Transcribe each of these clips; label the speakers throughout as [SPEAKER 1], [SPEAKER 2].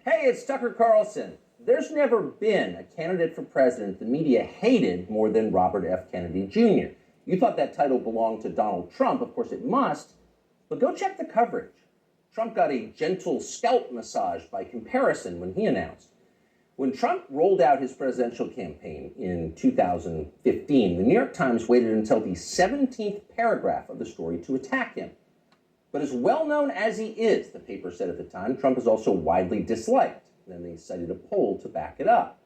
[SPEAKER 1] Hey, it's Tucker Carlson. There's never been a candidate for president the media hated more than Robert F. Kennedy Jr. You thought that title belonged to Donald Trump. Of course it must, but go check the coverage. Trump got a gentle scalp massage by comparison when he announced. When Trump rolled out his presidential campaign in 2015, the New York Times waited until the 17th paragraph of the story to attack him. But as well known as he is, the paper said at the time, Trump is also widely disliked. Then they cited a poll to back it up.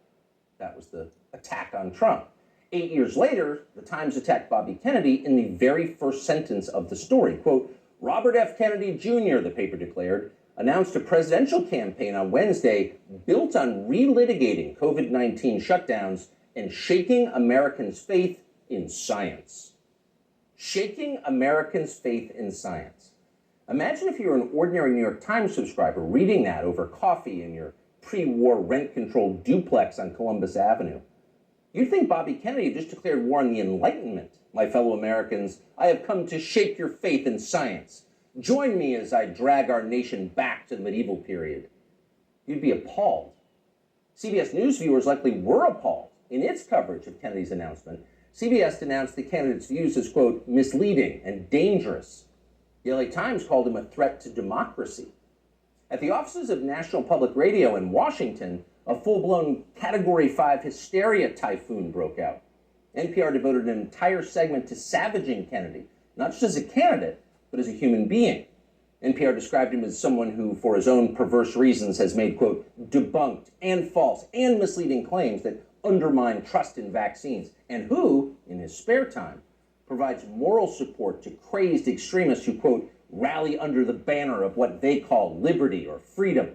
[SPEAKER 1] That was the attack on Trump. 8 years later, the Times attacked Bobby Kennedy in the very first sentence of the story. Quote, Robert F. Kennedy Jr., the paper declared, announced a presidential campaign on Wednesday built on relitigating COVID-19 shutdowns and shaking Americans' faith in science. Shaking Americans' faith in science. Imagine if you were an ordinary New York Times subscriber reading that over coffee in your pre-war rent-controlled duplex on Columbus Avenue. You'd think Bobby Kennedy just declared war on the Enlightenment. My fellow Americans, I have come to shake your faith in science. Join me as I drag our nation back to the medieval period. You'd be appalled. CBS News viewers likely were appalled. In its coverage of Kennedy's announcement, CBS denounced the candidate's views as, quote, misleading and dangerous. The LA Times called him a threat to democracy. At the offices of National Public Radio in Washington, a full-blown Category 5 hysteria typhoon broke out. NPR devoted an entire segment to savaging Kennedy, not just as a candidate, but as a human being. NPR described him as someone who, for his own perverse reasons, has made, quote, debunked and false and misleading claims that undermine trust in vaccines, and who, in his spare time, provides moral support to crazed extremists who, quote, rally under the banner of what they call liberty or freedom.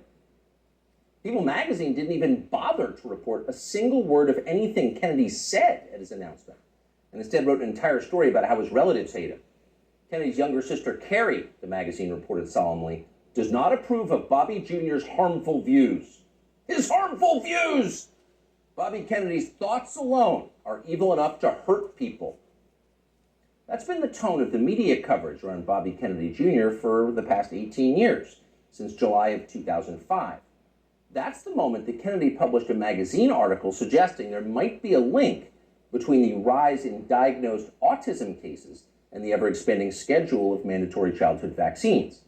[SPEAKER 1] People magazine didn't even bother to report a single word of anything Kennedy said at his announcement, and instead wrote an entire story about how his relatives hate him. Kennedy's younger sister, Carrie, the magazine reported solemnly, does not approve of Bobby Jr.'s harmful views. His harmful views! Bobby Kennedy's thoughts alone are evil enough to hurt people. That's been the tone of the media coverage around Bobby Kennedy Jr. for the past 18 years, since July of 2005. That's the moment that Kennedy published a magazine article suggesting there might be a link between the rise in diagnosed autism cases and the ever-expanding schedule of mandatory childhood vaccines.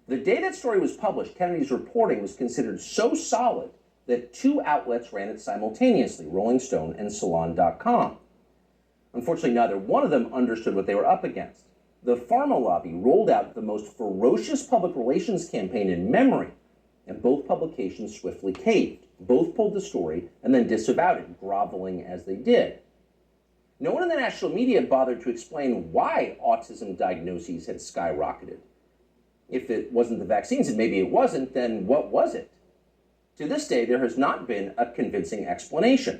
[SPEAKER 1] The day that story was published, Kennedy's reporting was considered so solid that two outlets ran it simultaneously, Rolling Stone and Salon.com. Unfortunately, neither one of them understood what they were up against. The pharma lobby rolled out the most ferocious public relations campaign in memory, and both publications swiftly caved. Both pulled the story and then disavowed it, groveling as they did. No one in the national media bothered to explain why autism diagnoses had skyrocketed. If it wasn't the vaccines, and maybe it wasn't, then what was it? To this day, there has not been a convincing explanation.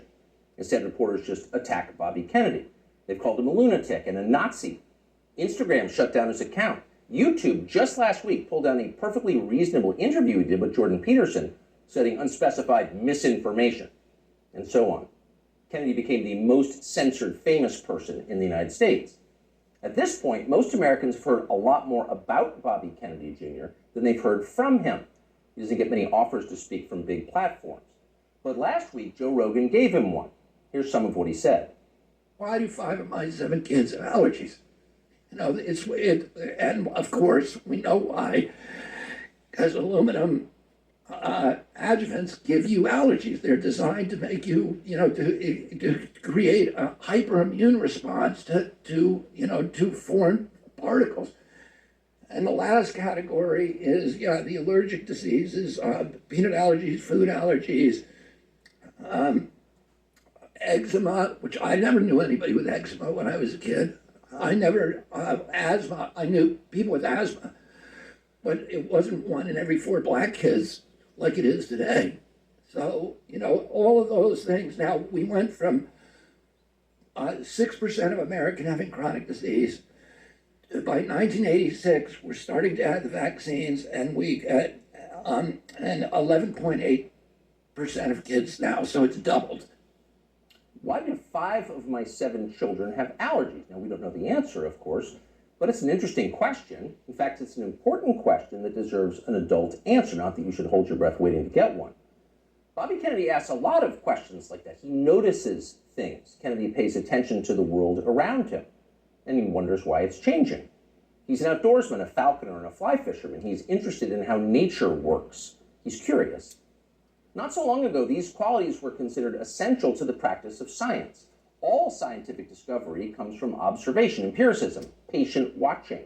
[SPEAKER 1] Instead, reporters just attack Bobby Kennedy. They've called him a lunatic and a Nazi. Instagram shut down his account. YouTube, just last week, pulled down a perfectly reasonable interview he did with Jordan Peterson, citing unspecified misinformation, and so on. Kennedy became the most censored famous person in the United States. At this point, most Americans have heard a lot more about Bobby Kennedy Jr. than they've heard from him. He doesn't get many offers to speak from big platforms. But last week, Joe Rogan gave him one. Here's some of what he said.
[SPEAKER 2] Why do 5 of my 7 kids have allergies? You know, and of course we know why, because aluminum adjuvants give you allergies. They're designed to make you, to create a hyperimmune response to foreign particles. And the last category is, the allergic diseases, peanut allergies, food allergies, eczema, which I never knew anybody with eczema when I was a kid. Asthma, I knew people with asthma, but it wasn't 1 in every 4 black kids like it is today. So, all of those things. Now, we went from 6% of Americans having chronic disease. By 1986, we're starting to add the vaccines, and we get and 11.8% of kids now, so it's doubled.
[SPEAKER 1] Why do 5 of my 7 children have allergies? Now, we don't know the answer, of course, But it's an interesting question. In fact, it's an important question that deserves an adult answer, not that you should hold your breath waiting to get one. Bobby Kennedy asks a lot of questions like that. He notices things. Kennedy pays attention to the world around him, and he wonders why it's changing. He's an outdoorsman, a falconer, and a fly fisherman. He's interested in how nature works. He's curious. Not so long ago, these qualities were considered essential to the practice of science. All scientific discovery comes from observation, empiricism, patient watching.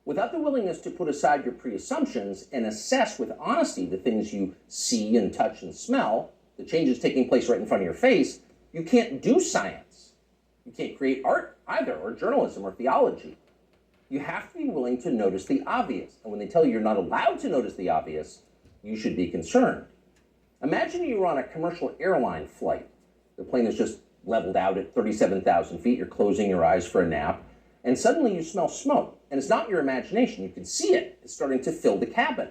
[SPEAKER 1] Without the willingness to put aside your pre-assumptions and assess with honesty the things you see and touch and smell, the changes taking place right in front of your face, you can't do science. You can't create art either, or journalism, or theology. You have to be willing to notice the obvious. And when they tell you you're not allowed to notice the obvious, you should be concerned. Imagine you were on a commercial airline flight. The plane is just leveled out at 37,000 feet. You're closing your eyes for a nap. And suddenly you smell smoke. And it's not your imagination. You can see it. It's starting to fill the cabin.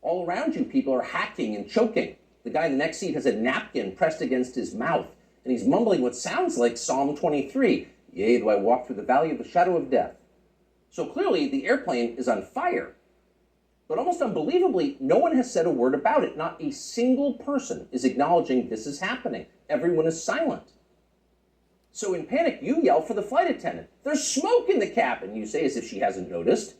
[SPEAKER 1] All around you, people are hacking and choking. The guy in the next seat has a napkin pressed against his mouth. And he's mumbling what sounds like Psalm 23. Yea, though I walk through the valley of the shadow of death. So clearly, the airplane is on fire. But almost unbelievably, no one has said a word about it. Not a single person is acknowledging this is happening. Everyone is silent. So in panic, you yell for the flight attendant. There's smoke in the cabin, you say, as if she hasn't noticed.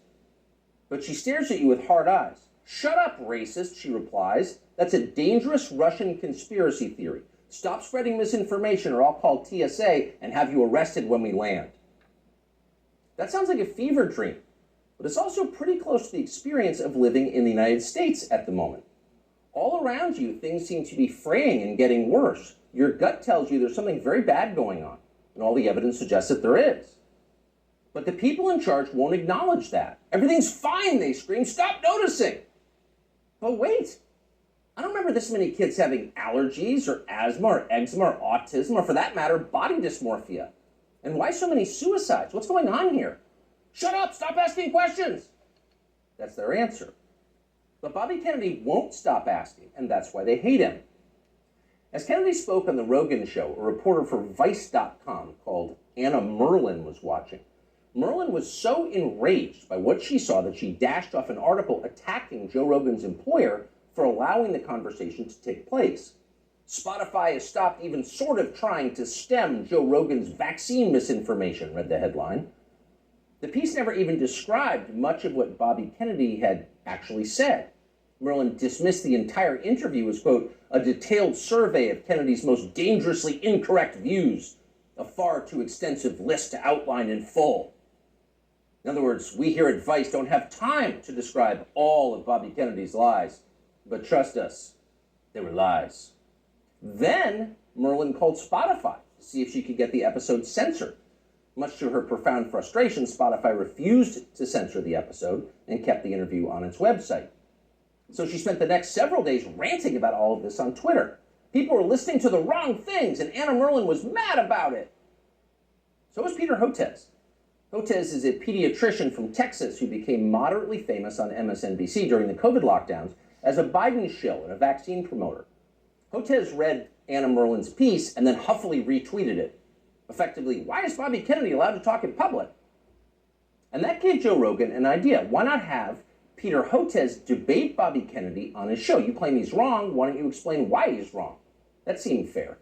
[SPEAKER 1] But she stares at you with hard eyes. Shut up, racist, she replies. That's a dangerous Russian conspiracy theory. Stop spreading misinformation or I'll call TSA and have you arrested when we land. That sounds like a fever dream, but it's also pretty close to the experience of living in the United States at the moment. All around you, things seem to be fraying and getting worse. Your gut tells you there's something very bad going on, and all the evidence suggests that there is. But the people in charge won't acknowledge that. Everything's fine, they scream. Stop noticing. But wait, I don't remember this many kids having allergies or asthma or eczema or autism or, for that matter, body dysmorphia. And why so many suicides? What's going on here? Shut up, stop asking questions. That's their answer. But Bobby Kennedy won't stop asking, and that's why they hate him. As Kennedy spoke on the Rogan show, a reporter for Vice.com called Anna Merlin was watching. Merlin was so enraged by what she saw that she dashed off an article attacking Joe Rogan's employer for allowing the conversation to take place. Spotify has stopped even sort of trying to stem Joe Rogan's vaccine misinformation, read the headline. The piece never even described much of what Bobby Kennedy had actually said. Merlin dismissed the entire interview as, quote, a detailed survey of Kennedy's most dangerously incorrect views, a far too extensive list to outline in full. In other words, we here at Vice don't have time to describe all of Bobby Kennedy's lies, but trust us, they were lies. Then Merlin called Spotify to see if she could get the episode censored. Much to her profound frustration, Spotify refused to censor the episode and kept the interview on its website. So she spent the next several days ranting about all of this on Twitter. People were listening to the wrong things, and Anna Merlin was mad about it. So was Peter Hotez. Hotez is a pediatrician from Texas who became moderately famous on MSNBC during the COVID lockdowns as a Biden shill and a vaccine promoter. Hotez read Anna Merlin's piece and then huffily retweeted it. Effectively, why is Bobby Kennedy allowed to talk in public? And that gave Joe Rogan an idea. Why not have Peter Hotez debate Bobby Kennedy on his show? You claim he's wrong, why don't you explain why he's wrong? That seemed fair.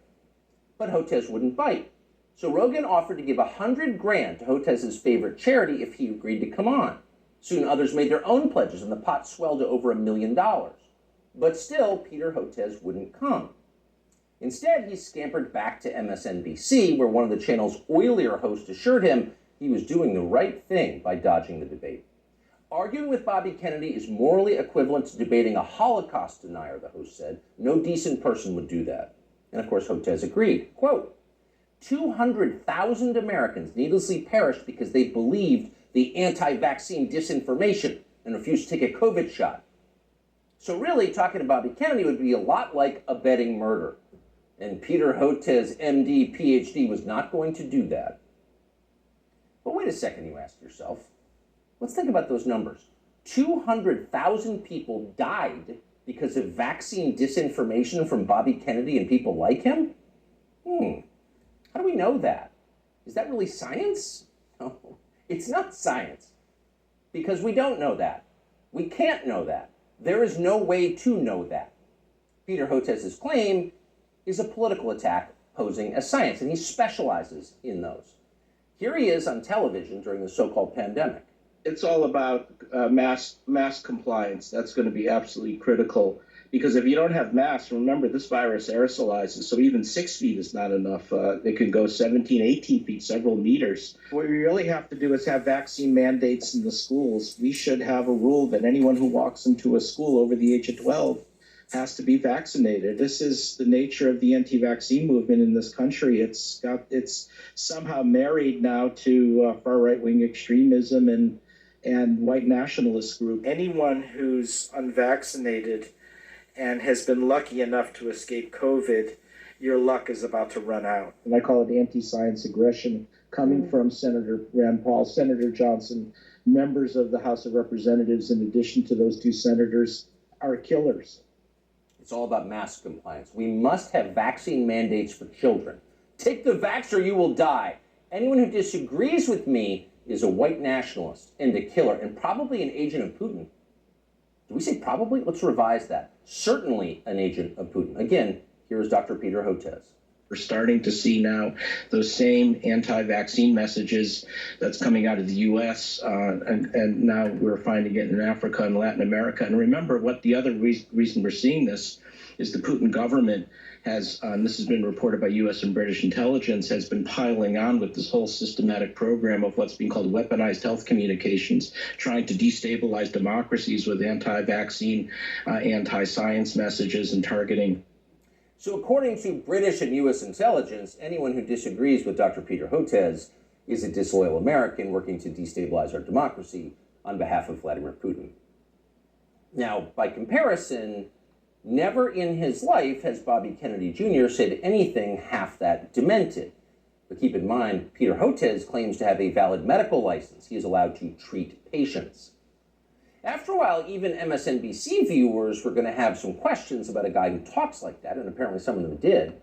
[SPEAKER 1] But Hotez wouldn't bite. So Rogan offered to give $100,000 to Hotez's favorite charity if he agreed to come on. Soon others made their own pledges and the pot swelled to over $1 million. But still, Peter Hotez wouldn't come. Instead, he scampered back to MSNBC, where one of the channel's oilier hosts assured him he was doing the right thing by dodging the debate. Arguing with Bobby Kennedy is morally equivalent to debating a Holocaust denier, the host said. No decent person would do that. And of course, Hotez agreed. Quote, 200,000 Americans needlessly perished because they believed the anti-vaccine disinformation and refused to take a COVID shot. So really, talking to Bobby Kennedy would be a lot like abetting murder. And Peter Hotez, MD, PhD, was not going to do that. But wait a second, you ask yourself. Let's think about those numbers. 200,000 people died because of vaccine disinformation from Bobby Kennedy and people like him? How do we know that? Is that really science? No, It's not science, because we don't know that. We can't know that. There is no way to know that. Peter Hotez's claim is a political attack posing as science, and he specializes in those. Here he is on television during the so-called pandemic.
[SPEAKER 3] It's all about mask compliance. That's going to be absolutely critical, because if you don't have masks, remember, this virus aerosolizes, so even 6 feet is not enough. It can go 17, 18 feet, several meters. What we really have to do is have vaccine mandates in the schools. We should have a rule that anyone who walks into a school over the age of 12 has to be vaccinated. This is the nature of the anti-vaccine movement in this country. It's somehow married now to far right-wing extremism and white nationalist group. Anyone who's unvaccinated and has been lucky enough to escape COVID, your luck is about to run out. And I call it anti-science aggression coming from Senator Rand Paul, Senator Johnson. Members of the House of Representatives, in addition to those two senators, are killers.
[SPEAKER 1] It's all about mask compliance. We must have vaccine mandates for children. Take the vax or you will die. Anyone who disagrees with me is a white nationalist and a killer, and probably an agent of Putin. Did we say probably? Let's revise that. Certainly an agent of Putin. Again, here's Dr. Peter Hotez.
[SPEAKER 3] We're starting to see now those same anti-vaccine messages that's coming out of the U.S., and now we're finding it in Africa and Latin America. And remember, what the other reason we're seeing this is the Putin government has, this has been reported by U.S. and British intelligence, has been piling on with this whole systematic program of what's being called weaponized health communications, trying to destabilize democracies with anti-vaccine, anti-science messages and targeting.
[SPEAKER 1] So according to British and U.S. intelligence, anyone who disagrees with Dr. Peter Hotez is a disloyal American working to destabilize our democracy on behalf of Vladimir Putin. Now, by comparison, never in his life has Bobby Kennedy Jr. said anything half that demented. But keep in mind, Peter Hotez claims to have a valid medical license. He is allowed to treat patients. After a while, even MSNBC viewers were going to have some questions about a guy who talks like that, and apparently some of them did.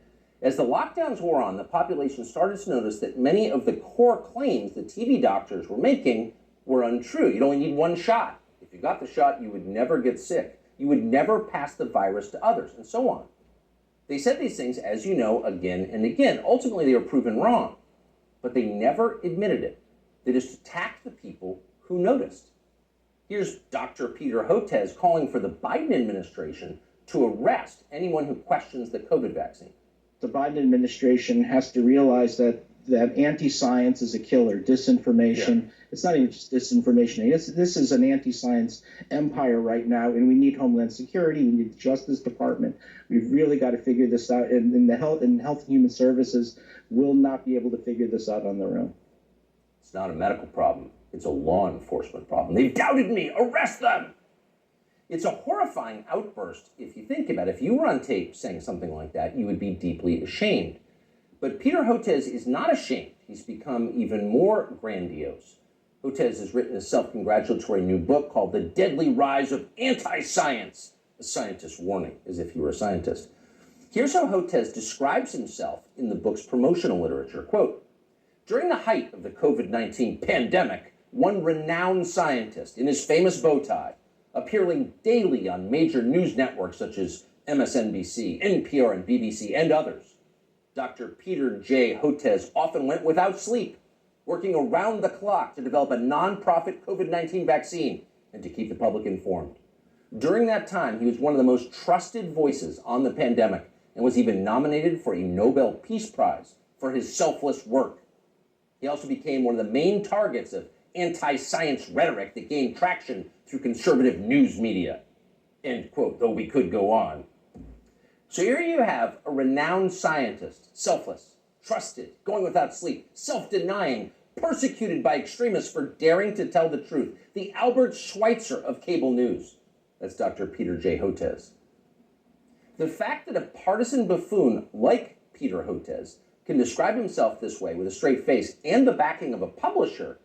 [SPEAKER 1] As the lockdowns wore on, the population started to notice that many of the core claims that TV doctors were making were untrue. You'd only need one shot. If you got the shot, you would never get sick. You would never pass the virus to others, and so on. They said these things, as you know, again and again. Ultimately, they were proven wrong, but they never admitted it. They just attacked the people who noticed. Here's Dr. Peter Hotez calling for the Biden administration to arrest anyone who questions the COVID vaccine.
[SPEAKER 3] The Biden administration has to realize that anti-science is a killer, disinformation. Yeah. It's not even just disinformation. This is an anti-science empire right now, and we need Homeland Security, we need the Justice Department. We've really got to figure this out, and Health and Human Services will not be able to figure this out on their own.
[SPEAKER 1] It's not a medical problem. It's a law enforcement problem. They've doubted me. Arrest them. It's a horrifying outburst if you think about it. If you were on tape saying something like that, you would be deeply ashamed. But Peter Hotez is not ashamed. He's become even more grandiose. Hotez has written a self-congratulatory new book called The Deadly Rise of Anti-Science, a scientist's warning, as if you were a scientist. Here's how Hotez describes himself in the book's promotional literature. Quote, during the height of the COVID-19 pandemic, one renowned scientist in his famous bow tie, appearing daily on major news networks such as MSNBC, NPR, and BBC, and others, Dr. Peter J. Hotez often went without sleep, working around the clock to develop a nonprofit COVID-19 vaccine and to keep the public informed. During that time, he was one of the most trusted voices on the pandemic and was even nominated for a Nobel Peace Prize for his selfless work. He also became one of the main targets of anti-science rhetoric that gained traction through conservative news media. End quote, though we could go on. So here you have a renowned scientist, selfless, trusted, going without sleep, self-denying, persecuted by extremists for daring to tell the truth. The Albert Schweitzer of cable news. That's Dr. Peter J. Hotez. The fact that a partisan buffoon like Peter Hotez can describe himself this way with a straight face and the backing of a publisher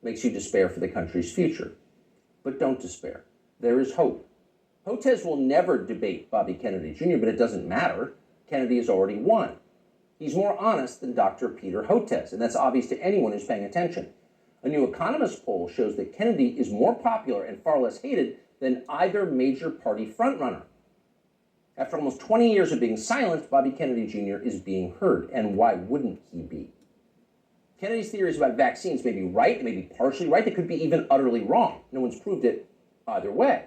[SPEAKER 1] makes you despair for the country's future. But don't despair. There is hope. Hotez will never debate Bobby Kennedy Jr., but it doesn't matter. Kennedy has already won. He's more honest than Dr. Peter Hotez, and that's obvious to anyone who's paying attention. A New Economist poll shows that Kennedy is more popular and far less hated than either major party frontrunner. After almost 20 years of being silenced, Bobby Kennedy Jr. is being heard, and why wouldn't he be? Kennedy's theories about vaccines may be right, they may be partially right, they could be even utterly wrong. No one's proved it either way.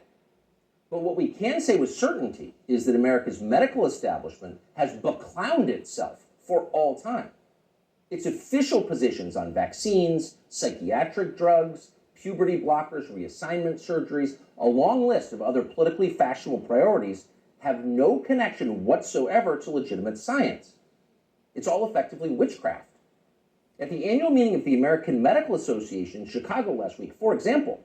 [SPEAKER 1] But what we can say with certainty is that America's medical establishment has beclowned itself for all time. Its official positions on vaccines, psychiatric drugs, puberty blockers, reassignment surgeries, a long list of other politically fashionable priorities have no connection whatsoever to legitimate science. It's all effectively witchcraft. At the annual meeting of the American Medical Association in Chicago last week, for example,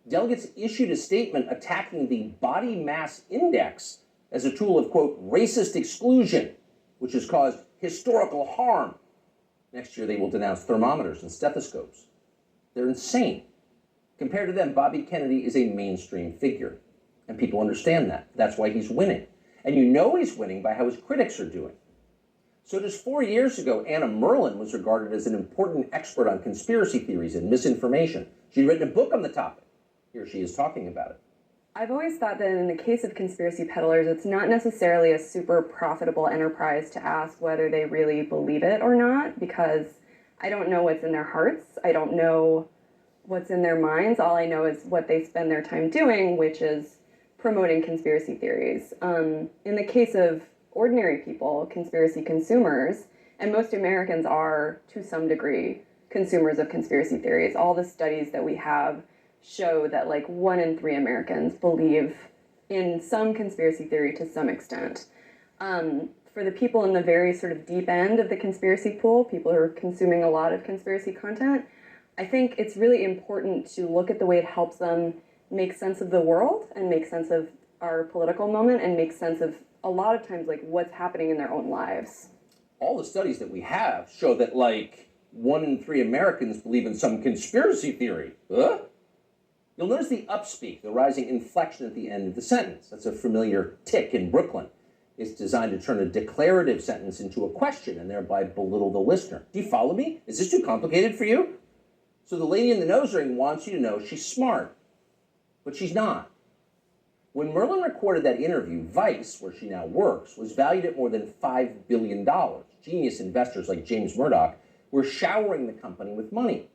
[SPEAKER 1] delegates issued a statement attacking the body mass index as a tool of, quote, racist exclusion, which has caused historical harm. Next year, they will denounce thermometers and stethoscopes. They're insane. Compared to them, Bobby Kennedy is a mainstream figure, and people understand that. That's why he's winning. And you know he's winning by how his critics are doing. So just 4 years ago, Anna Merlan was regarded as an important expert on conspiracy theories and misinformation. She'd written a book on the topic. Here she is talking about it.
[SPEAKER 4] I've always thought that in the case of conspiracy peddlers, it's not necessarily a super profitable enterprise to ask whether they really believe it or not, because I don't know what's in their hearts. I don't know what's in their minds. All I know is what they spend their time doing, which is promoting conspiracy theories. In the case of ordinary people, conspiracy consumers, and most Americans are, to some degree, consumers of conspiracy theories. All the studies that we have show that like 1 in 3 Americans believe in some conspiracy theory to some extent. For the people in the very sort of deep end of the conspiracy pool, people who are consuming a lot of conspiracy content, I think it's really important to look at the way it helps them make sense of the world and make sense of our political moment and make sense of a lot of times like what's happening in their own lives.
[SPEAKER 1] All the studies that we have show that like 1 in 3 Americans believe in some conspiracy theory. Huh? You'll notice the upspeak, the rising inflection at the end of the sentence. That's a familiar tick in Brooklyn. It's designed to turn a declarative sentence into a question and thereby belittle the listener. Do you follow me? Is this too complicated for you? So the lady in the nose ring wants you to know she's smart, but she's not. When Merlin recorded that interview, Vice, where she now works, was valued at more than $5 billion. Genius investors like James Murdoch were showering the company with money.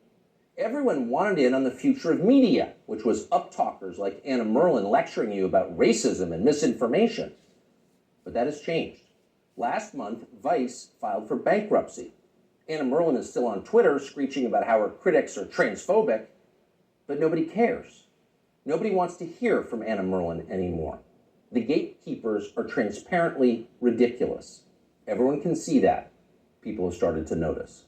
[SPEAKER 1] Everyone wanted in on the future of media, which was uptalkers like Anna Merlan lecturing you about racism and misinformation. But that has changed. Last month, Vice filed for bankruptcy. Anna Merlan is still on Twitter screeching about how her critics are transphobic, but nobody cares. Nobody wants to hear from Anna Merlan anymore. The gatekeepers are transparently ridiculous. Everyone can see that. People have started to notice.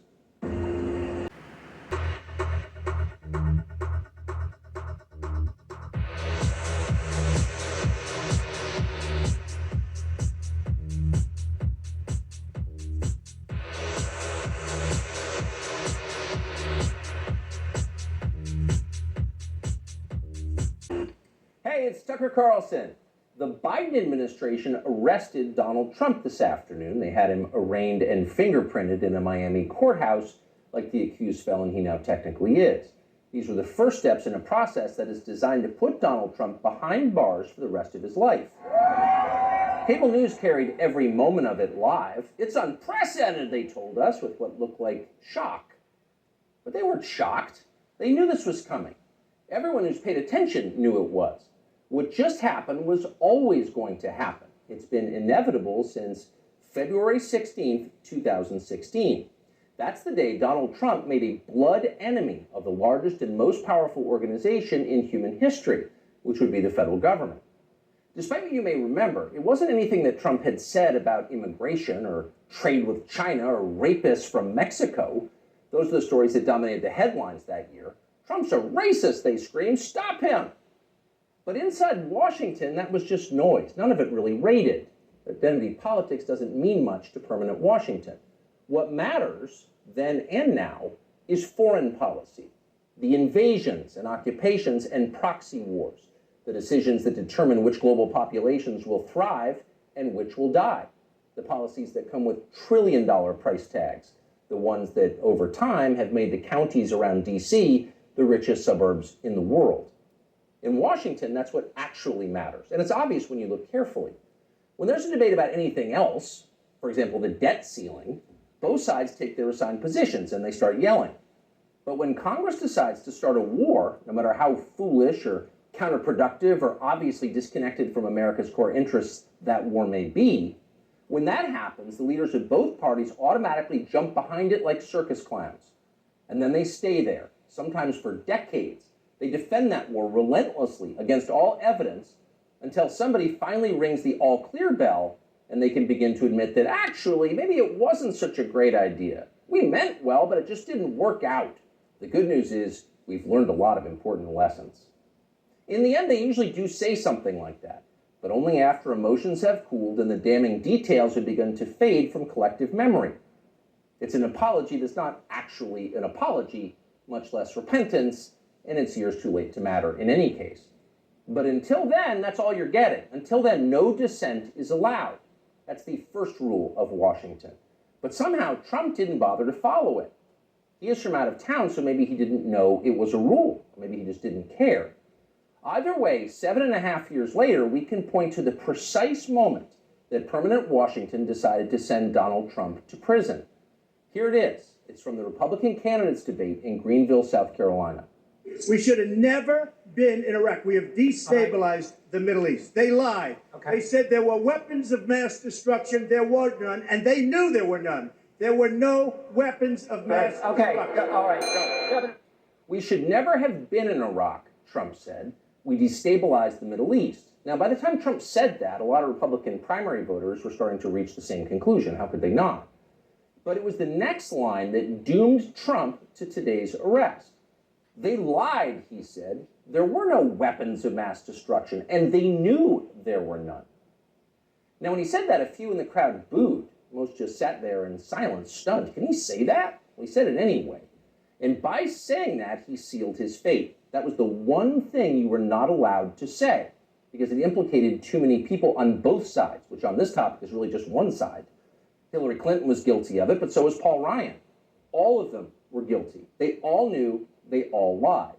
[SPEAKER 1] Hey, it's Tucker Carlson. The Biden administration arrested Donald Trump this afternoon. They had him arraigned and fingerprinted in a Miami courthouse like the accused felon he now technically is. These were the first steps in a process that is designed to put Donald Trump behind bars for the rest of his life. Cable news carried every moment of it live. It's unprecedented, they told us, with what looked like shock. But they weren't shocked. They knew this was coming. Everyone who's paid attention knew it was. What just happened was always going to happen. It's been inevitable since February 16th, 2016. That's the day Donald Trump made a blood enemy of the largest and most powerful organization in human history, which would be the federal government. Despite what you may remember, it wasn't anything that Trump had said about immigration or trade with China or rapists from Mexico. Those are the stories that dominated the headlines that year. Trump's a racist, they screamed. Stop him! But inside Washington, that was just noise. None of it really rated. Identity politics doesn't mean much to permanent Washington. What matters, then and now, is foreign policy. The invasions and occupations and proxy wars. The decisions that determine which global populations will thrive and which will die. The policies that come with trillion-dollar price tags. the ones that over time have made the counties around D.C. the richest suburbs in the world. In Washington, that's what actually matters. And it's obvious when you look carefully. When there's a debate about anything else, for example, the debt ceiling, both sides take their assigned positions and they start yelling. But when Congress decides to start a war, no matter how foolish or counterproductive or obviously disconnected from America's core interests that war may be, when that happens, the leaders of both parties automatically jump behind it like circus clowns. And then they stay there, sometimes for decades. They defend that war relentlessly against all evidence until somebody finally rings the all-clear bell and they can begin to admit that actually, maybe it wasn't such a great idea. We meant well, but it just didn't work out. The good news is we've learned a lot of important lessons. In the end, they usually do say something like that, but only after emotions have cooled and the damning details have begun to fade from collective memory. It's an apology that's not actually an apology, much less repentance, and it's years too late to matter in any case. But until then, that's all you're getting. Until then, no dissent is allowed. That's the first rule of Washington. But somehow, Trump didn't bother to follow it. He is from out of town, so maybe he didn't know it was a rule. Or maybe he just didn't care. Either way, 7.5 years later, we can point to the precise moment that permanent Washington decided to send Donald Trump to prison. Here it is. It's from the Republican candidates debate in Greenville, South Carolina.
[SPEAKER 5] We should have never been in Iraq. We have destabilized the Middle East. They lied. They said there were weapons of mass destruction. There were none, and they knew there were none. There were no weapons of mass destruction.
[SPEAKER 2] All right. Go.
[SPEAKER 1] We should never have been in Iraq, Trump said. We destabilized the Middle East. Now, by the time Trump said that, a lot of Republican primary voters were starting to reach the same conclusion. How could they not? But it was the next line that doomed Trump to today's arrest. They lied, he said. There were no weapons of mass destruction, and they knew there were none. Now, when he said that, a few in the crowd booed. Most just sat there in silence, stunned. Can he say that? Well, he said it anyway. And by saying that, he sealed his fate. That was the one thing you were not allowed to say, because it implicated too many people on both sides, which on this topic is really just one side. Hillary Clinton was guilty of it, but so was Paul Ryan. All of them were guilty. They all knew, they all lied.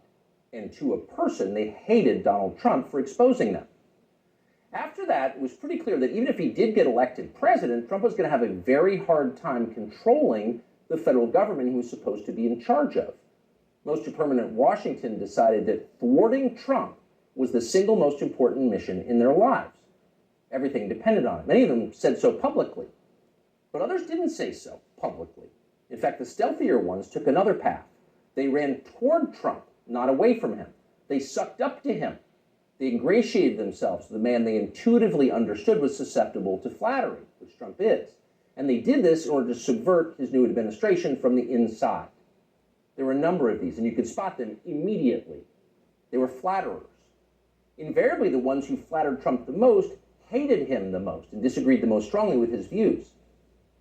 [SPEAKER 1] And to a person, they hated Donald Trump for exposing them. After that, it was pretty clear that even if he did get elected president, Trump was going to have a very hard time controlling the federal government he was supposed to be in charge of. Most of permanent Washington decided that thwarting Trump was the single most important mission in their lives. Everything depended on it. Many of them said so publicly, but others didn't say so publicly. In fact, the stealthier ones took another path. They ran toward Trump, not away from him. They sucked up to him. They ingratiated themselves to the man they intuitively understood was susceptible to flattery, which Trump is. And they did this in order to subvert his new administration from the inside. There were a number of these, and you could spot them immediately. They were flatterers. Invariably, the ones who flattered Trump the most hated him the most and disagreed the most strongly with his views.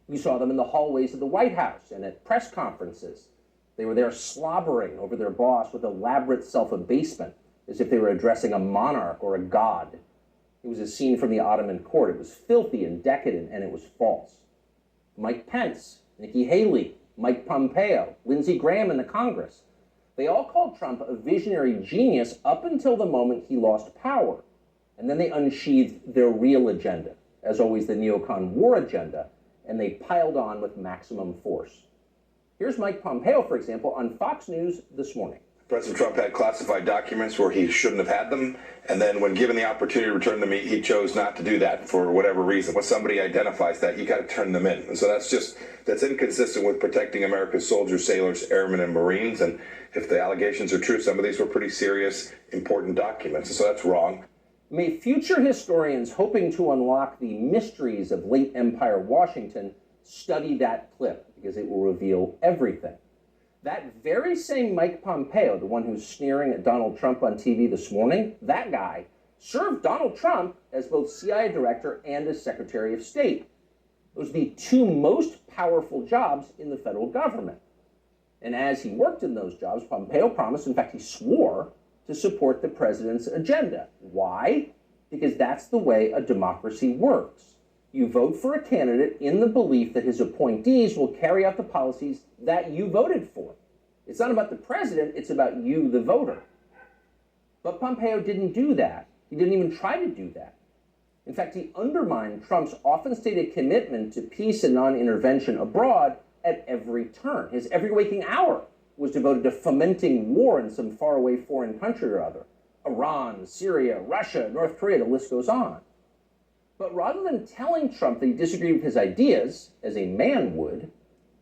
[SPEAKER 1] You saw them in the hallways of the White House and at press conferences. They were there slobbering over their boss with elaborate self-abasement, as if they were addressing a monarch or a god. It was a scene from the Ottoman court. It was filthy and decadent, and it was false. Mike Pence, Nikki Haley, Mike Pompeo, Lindsey Graham in the Congress. They all called Trump a visionary genius up until the moment he lost power. And then they unsheathed their real agenda, as always the neocon war agenda, and they piled on with maximum force. Here's Mike Pompeo, for example, on Fox News this morning.
[SPEAKER 6] President Trump had classified documents where he shouldn't have had them, and then when given the opportunity to return them, he chose not to do that for whatever reason. When somebody identifies that, you got to turn them in. And so that's inconsistent with protecting America's soldiers, sailors, airmen, and Marines. And if the allegations are true, some of these were pretty serious, important documents. And so that's wrong.
[SPEAKER 1] May future historians hoping to unlock the mysteries of late Empire Washington study that clip, because it will reveal everything. That very same Mike Pompeo, the one who's sneering at Donald Trump on TV this morning, that guy served Donald Trump as both CIA director and as Secretary of State. Those are the two most powerful jobs in the federal government. And as he worked in those jobs, Pompeo promised, in fact, he swore, to support the president's agenda. Why? Because that's the way a democracy works. You vote for a candidate in the belief that his appointees will carry out the policies that you voted for. It's not about the president, it's about you, the voter. But Pompeo didn't do that. He didn't even try to do that. In fact, he undermined Trump's often stated commitment to peace and non-intervention abroad at every turn. His every waking hour was devoted to fomenting war in some faraway foreign country or other. Iran, Syria, Russia, North Korea, the list goes on. But rather than telling Trump that he disagreed with his ideas, as a man would,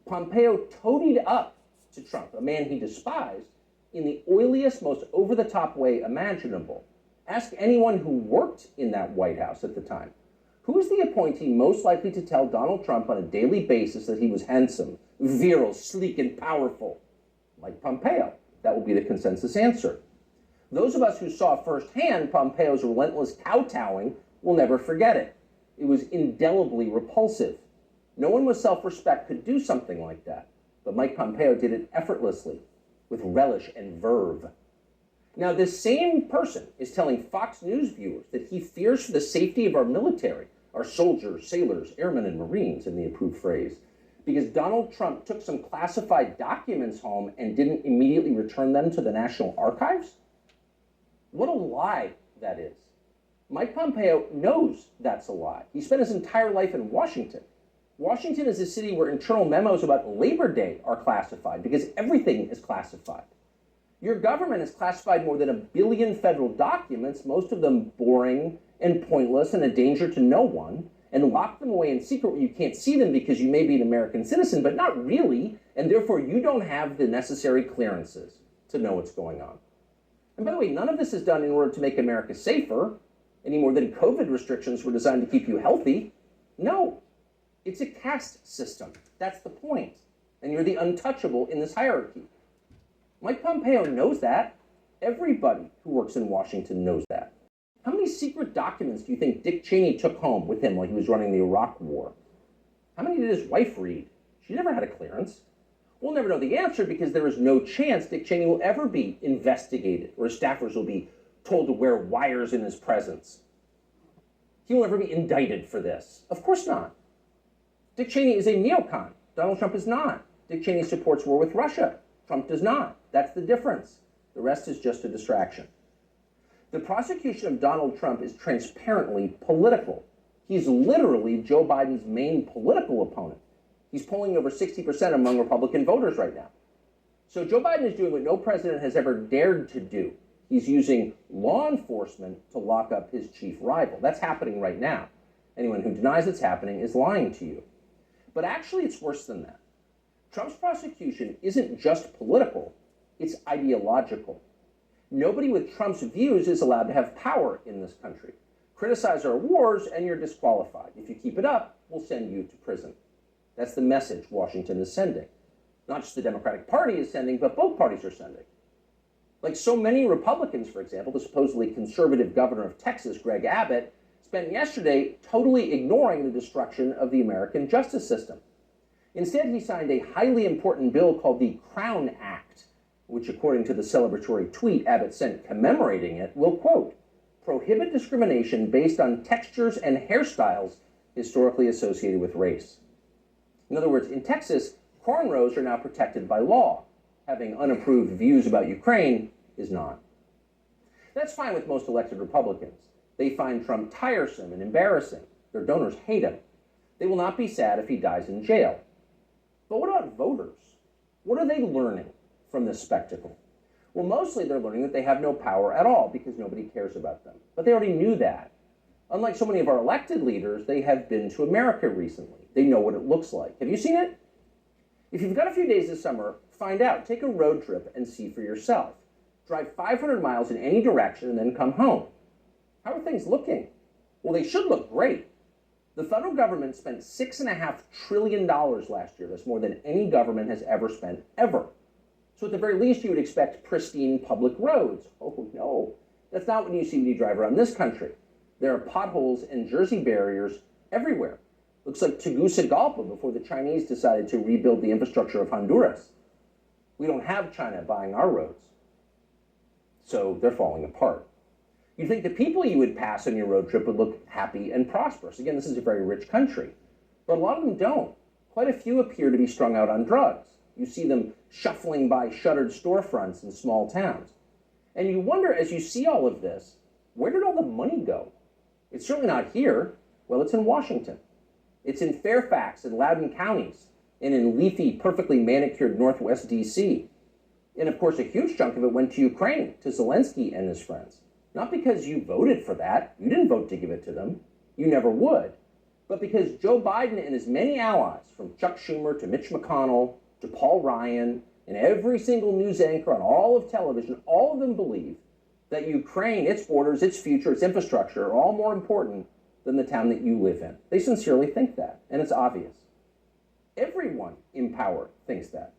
[SPEAKER 1] Pompeo toadied up to Trump, a man he despised, in the oiliest, most over-the-top way imaginable. Ask anyone who worked in that White House at the time. Who is the appointee most likely to tell Donald Trump on a daily basis that he was handsome, virile, sleek, and powerful? Mike Pompeo. That will be the consensus answer. Those of us who saw firsthand Pompeo's relentless kowtowing will never forget it. It was indelibly repulsive. No one with self-respect could do something like that. But Mike Pompeo did it effortlessly, with relish and verve. Now, this same person is telling Fox News viewers that he fears for the safety of our military, our soldiers, sailors, airmen, and Marines, in the approved phrase, because Donald Trump took some classified documents home and didn't immediately return them to the National Archives? What a lie that is. Mike Pompeo knows that's a lie. He spent his entire life in Washington. Washington is a city where internal memos about Labor Day are classified because everything is classified. Your government has classified more than 1 billion federal documents, most of them boring and pointless and a danger to no one, and locked them away in secret where you can't see them because you may be an American citizen, but not really, and therefore you don't have the necessary clearances to know what's going on. And by the way, none of this is done in order to make America safer, any more than COVID restrictions were designed to keep you healthy. No, it's a caste system. That's the point. And you're the untouchable in this hierarchy. Mike Pompeo knows that. Everybody who works in Washington knows that. How many secret documents do you think Dick Cheney took home with him while he was running the Iraq War? How many did his wife read? She never had a clearance. We'll never know the answer because there is no chance Dick Cheney will ever be investigated or his staffers will be told to wear wires in his presence. He will never be indicted for this. Of course not. Dick Cheney is a neocon. Donald Trump is not. Dick Cheney supports war with Russia. Trump does not. That's the difference. The rest is just a distraction. The prosecution of Donald Trump is transparently political. He's literally Joe Biden's main political opponent. He's polling over 60% among Republican voters right now. So Joe Biden is doing what no president has ever dared to do. He's using law enforcement to lock up his chief rival. That's happening right now. Anyone who denies it's happening is lying to you. But actually, it's worse than that. Trump's prosecution isn't just political, it's ideological. Nobody with Trump's views is allowed to have power in this country. Criticize our wars and you're disqualified. If you keep it up, we'll send you to prison. That's the message Washington is sending. Not just the Democratic Party is sending, but both parties are sending. Like so many Republicans, for example, the supposedly conservative governor of Texas, Greg Abbott, spent yesterday totally ignoring the destruction of the American justice system. Instead, he signed a highly important bill called the Crown Act, which, according to the celebratory tweet Abbott sent commemorating it, will, quote, prohibit discrimination based on textures and hairstyles historically associated with race. In other words, in Texas, cornrows are now protected by law. Having unapproved views about Ukraine is not. That's fine with most elected Republicans. They find Trump tiresome and embarrassing. Their donors hate him. They will not be sad if he dies in jail. But what about voters? What are they learning from this spectacle? Well, mostly they're learning that they have no power at all because nobody cares about them. But they already knew that. Unlike so many of our elected leaders, they have been to America recently. They know what it looks like. Have you seen it? If you've got a few days this summer, find out. Take a road trip and see for yourself. Drive 500 miles in any direction and then come home. How are things looking? Well, they should look great. The federal government spent $6.5 trillion last year. That's more than any government has ever spent, ever. So at the very least, you would expect pristine public roads. Oh, no. That's not what you see when you drive around this country. There are potholes and Jersey barriers everywhere. Looks like Tegucigalpa before the Chinese decided to rebuild the infrastructure of Honduras. We don't have China buying our roads. So they're falling apart. You'd think the people you would pass on your road trip would look happy and prosperous. Again, this is a very rich country, but a lot of them don't. Quite a few appear to be strung out on drugs. You see them shuffling by shuttered storefronts in small towns. And you wonder, as you see all of this, where did all the money go? It's certainly not here. Well, it's in Washington. It's in Fairfax and Loudoun counties, and in leafy, perfectly manicured Northwest D.C. And of course, a huge chunk of it went to Ukraine, to Zelensky and his friends. Not because you voted for that. You didn't vote to give it to them. You never would. But because Joe Biden and his many allies, from Chuck Schumer to Mitch McConnell to Paul Ryan, and every single news anchor on all of television, all of them believe that Ukraine, its borders, its future, its infrastructure are all more important than the town that you live in. They sincerely think that, and it's obvious. Everyone in power thinks that,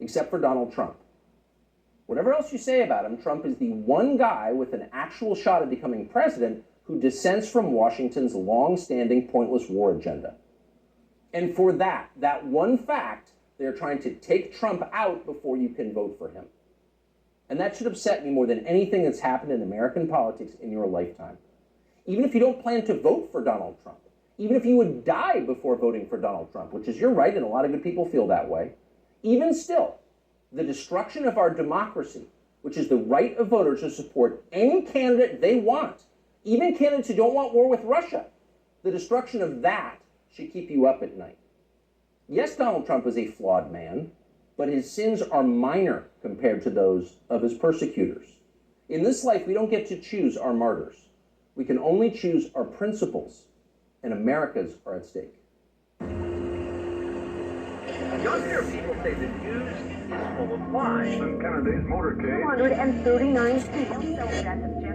[SPEAKER 1] except for Donald Trump. Whatever else you say about him, Trump is the one guy with an actual shot at becoming president who dissents from Washington's long-standing pointless war agenda. And for that one fact, they're trying to take Trump out before you can vote for him. And that should upset me more than anything that's happened in American politics in your lifetime. Even if you don't plan to vote for Donald Trump, even if you would die before voting for Donald Trump, which is your right, and a lot of good people feel that way, even still, the destruction of our democracy, which is the right of voters to support any candidate they want, even candidates who don't want war with Russia, the destruction of that should keep you up at night. Yes, Donald Trump is a flawed man, but his sins are minor compared to those of his persecutors. In this life, we don't get to choose our martyrs. We can only choose our principles, and America's are at stake.
[SPEAKER 7] Younger people say the news is full of lies.
[SPEAKER 8] Kennedy's motorcade.
[SPEAKER 9] 239 people.